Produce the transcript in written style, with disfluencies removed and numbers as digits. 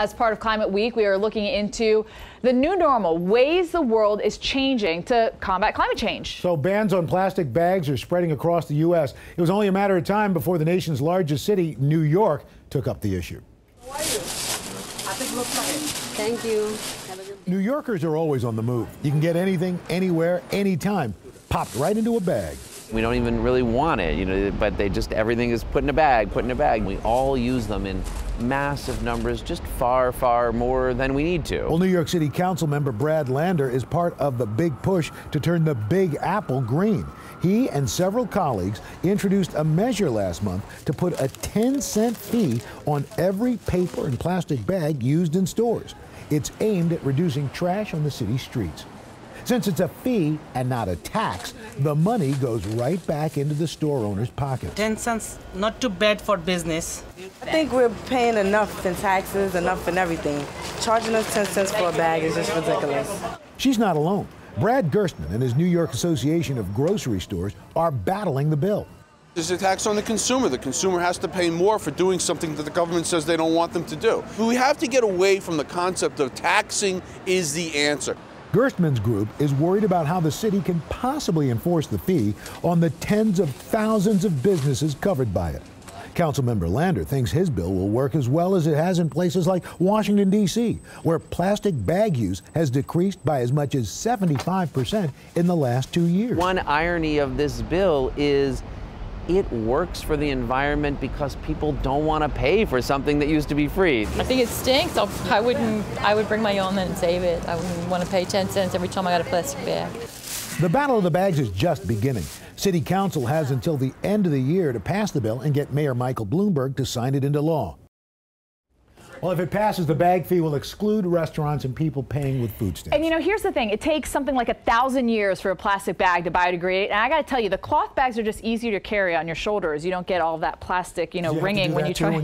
as part of Climate Week, we are looking into the new normal, ways the world is changing to combat climate change. So bans on plastic bags are spreading across the U.S. It was only a matter of time before the nation's largest city, New York, took up the issue. How are you? I think it looks fine. Thank you. New Yorkers are always on the move. You can get anything, anywhere, anytime, popped right into a bag. We don't even really want it, but everything is put in a bag, put in a bag. We all use them in massive numbers, just far, far more than we need to. Well, New York City Council member Brad Lander is part of the big push to turn the Big Apple green. He and several colleagues introduced a measure last month to put a 10-cent fee on every paper and plastic bag used in stores. It's aimed at reducing trash on the city's streets. Since it's a fee and not a tax, the money goes right back into the store owner's pocket. 10 cents, not too bad for business. I think we're paying enough in taxes, enough in everything. Charging us 10 cents for a bag is just ridiculous. She's not alone. Brad Gerstmann and his New York Association of Grocery Stores are battling the bill. There's a tax on the consumer. The consumer has to pay more for doing something that the government says they don't want them to do. We have to get away from the concept of taxing is the answer. Gerstmann's group is worried about how the city can possibly enforce the fee on the tens of thousands of businesses covered by it. Councilmember Lander thinks his bill will work as well as it has in places like Washington, D.C., where plastic bag use has decreased by as much as 75% in the last 2 years. One irony of this bill is it works for the environment because people don't want to pay for something that used to be free. I think it stinks. I would bring my own and save it. I wouldn't want to pay 10 cents every time I got a plastic bag. The battle of the bags is just beginning. City Council has until the end of the year to pass the bill and get Mayor Michael Bloomberg to sign it into law. Well, if it passes, the bag fee will exclude restaurants and people paying with food stamps. And here's the thing. It takes something like 1,000 years for a plastic bag to biodegrade. And I got to tell you, the cloth bags are just easier to carry on your shoulders. You don't get all that plastic, ringing when you try.